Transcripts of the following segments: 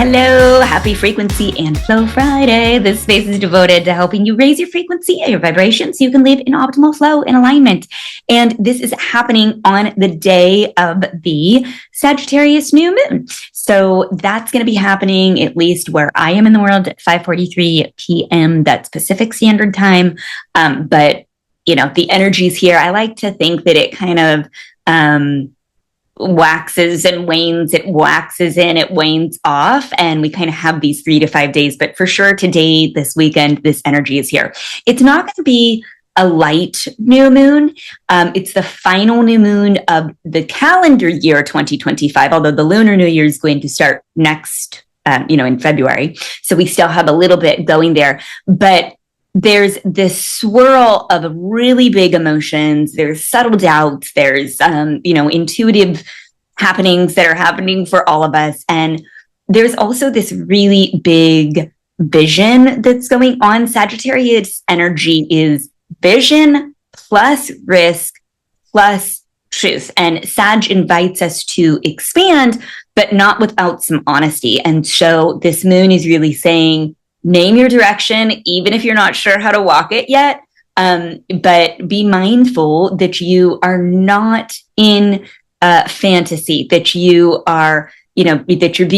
Hello, happy Frequency and Flow Friday. This space is devoted to helping you raise your frequency and your vibration so you can live in optimal flow and alignment. And this is happening on the day of the Sagittarius new moon. So that's going to be happening at least where I am in the world at 5:43 p.m. That's Pacific Standard Time. But, you know, the energy's here. I like to think that it kind of waxes and wanes. It waxes in, it wanes off, and we kind of have these 3 to 5 days. But for sure, today, this weekend, this energy is here. It's not going to be a light new moon. It's the final new moon of the calendar year 2025, although the lunar new year is going to start next, in February. So we still have a little bit going there. But there's this swirl of really big emotions. There's subtle doubts. There's, intuitive happenings that are happening for all of us. And there's also this really big vision that's going on. Sagittarius energy is vision plus risk plus truth. And Sag invites us to expand, but not without some honesty. And so this moon is really saying, name your direction, even if you're not sure how to walk it yet. But be mindful that you are not in fantasy, that you are, that you're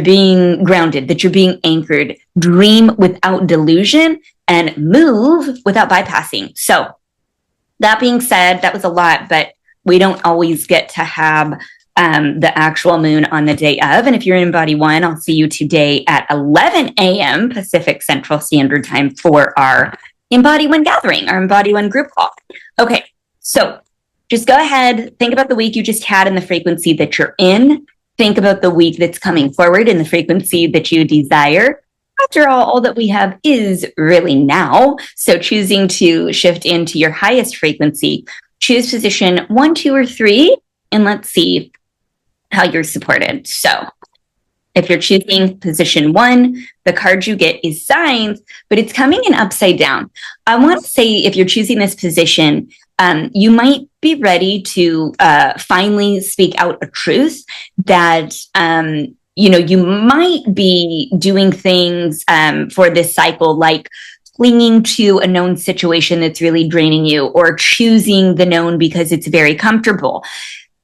being grounded, that you're being anchored. Dream without delusion and move without bypassing. So that being said, that was a lot, but we don't always get to have the actual moon on the day of. And if you're in body one, I'll see you today at 11 a.m. Pacific Central Standard Time for our Embody One gathering, our Embody One group call. Okay, so just go ahead, think about the week you just had and the frequency that you're in. Think about the week that's coming forward and the frequency that you desire. After all that we have is really now. So choosing to shift into your highest frequency, choose position 1, 2, or 3, and let's see how you're supported. So if you're choosing position 1, the card you get is Signs, but it's coming in upside down. I want to say if you're choosing this position, you might be ready to finally speak out a truth that, you might be doing things for this cycle, like clinging to a known situation that's really draining you, or choosing the known because it's very comfortable.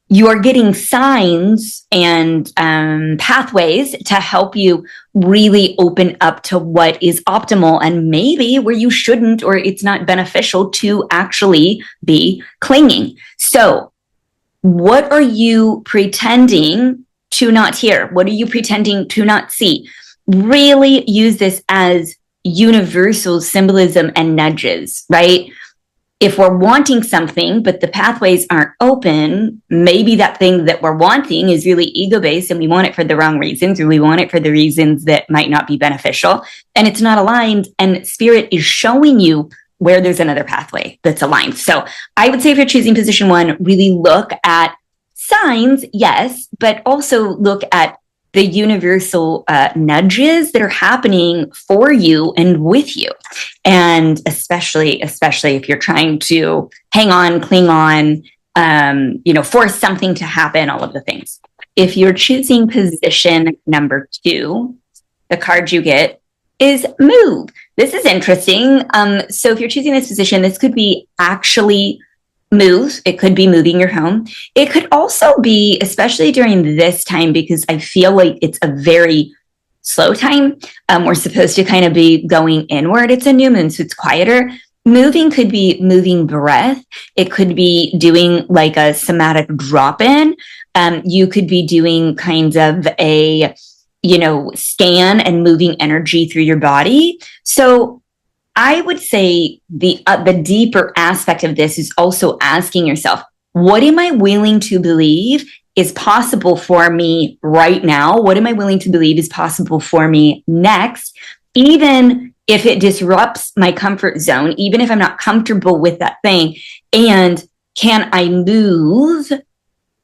You are getting signs and pathways to help you really open up to what is optimal and maybe where you shouldn't, or it's not beneficial to actually be clinging. So what are you pretending to not hear? What are you pretending to not see? Really use this as universal symbolism and nudges, right? If we're wanting something, but the pathways aren't open, maybe that thing that we're wanting is really ego-based and we want it for the wrong reasons, or we want it for the reasons that might not be beneficial, and it's not aligned, and spirit is showing you where there's another pathway that's aligned. So I would say if you're choosing position 1, really look at signs, yes, but also look at the universal nudges that are happening for you and with you. And especially if you're trying to hang on, cling on, force something to happen, all of the things. If you're choosing position number 2, the card you get is Move. This is interesting. So if you're choosing this position, this could be actually move. It could be moving your home. It could also be, especially during this time, because I feel like it's a very slow time. We're supposed to kind of be going inward. It's a new moon, so it's quieter. Moving could be moving breath. It could be doing like a somatic drop-in. You could be doing kind of a, scan and moving energy through your body. So I would say the deeper aspect of this is also asking yourself, what am I willing to believe is possible for me right now? What am I willing to believe is possible for me next? Even if it disrupts my comfort zone, even if I'm not comfortable with that thing, and can I move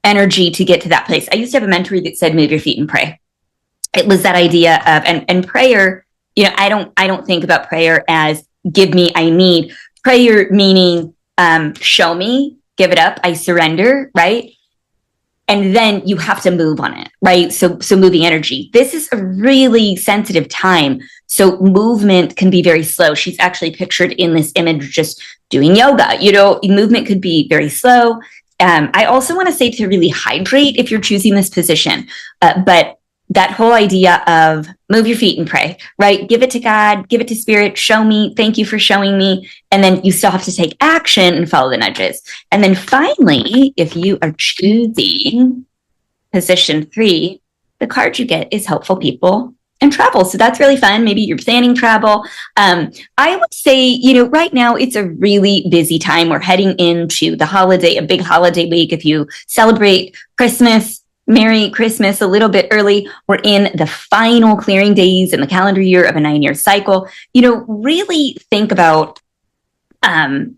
energy to get to that place? I used to have a mentor that said, move your feet and pray. It was that idea of, and prayer, I don't think about prayer as give me, I need. Prayer meaning show me, give it up, I surrender, right? and then you have to move on it, right? So moving energy. This is a really sensitive time. So movement can be very slow. She's actually pictured in this image just doing yoga. Movement could be very slow. I also want to say to really hydrate if you're choosing this position. But that whole idea of move your feet and pray, right? Give it to God, give it to spirit, show me, thank you for showing me. And then you still have to take action and follow the nudges. And then finally, if you are choosing position 3, the card you get is helpful people and travel. So that's really fun. Maybe you're planning travel. I would say, right now it's a really busy time. We're heading into a big holiday week. If you celebrate Christmas, Merry Christmas a little bit early. We're in the final clearing days in the calendar year of a 9-year cycle. Really think about the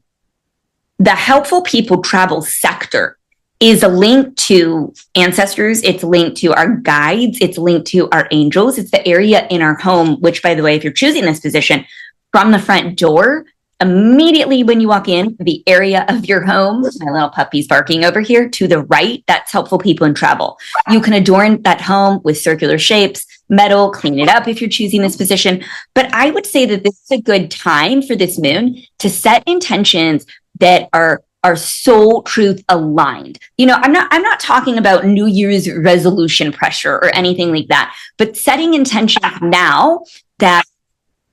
helpful people travel sector is a link to ancestors. It's linked to our guides. It's linked to our angels. It's the area in our home, which, by the way, if you're choosing this position, from the front door, immediately when you walk in, the area of your home, my little puppy's barking over here, to the right, that's helpful people and travel. You can adorn that home with circular shapes, metal, clean it up if you're choosing this position. But I would say that this is a good time for this moon to set intentions that are soul truth aligned. I'm not talking about New Year's resolution pressure or anything like that, but setting intentions now that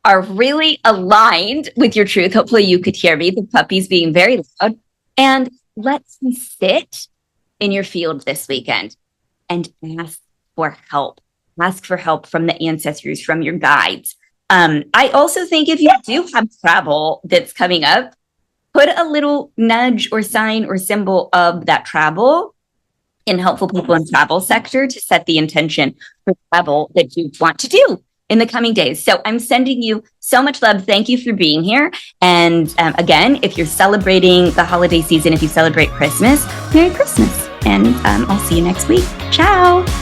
are really aligned with your truth. Hopefully you could hear me. The puppy's being very loud. And let's sit in your field this weekend and ask for help. Ask for help from the ancestors, from your guides. I also think if you do have travel that's coming up, put a little nudge or sign or symbol of that travel in helpful people and travel sector to set the intention for travel that you want to do in the coming days. So I'm sending you so much love. Thank you for being here. And again, if you're celebrating the holiday season, if you celebrate Christmas, Merry Christmas. And I'll see you next week. Ciao.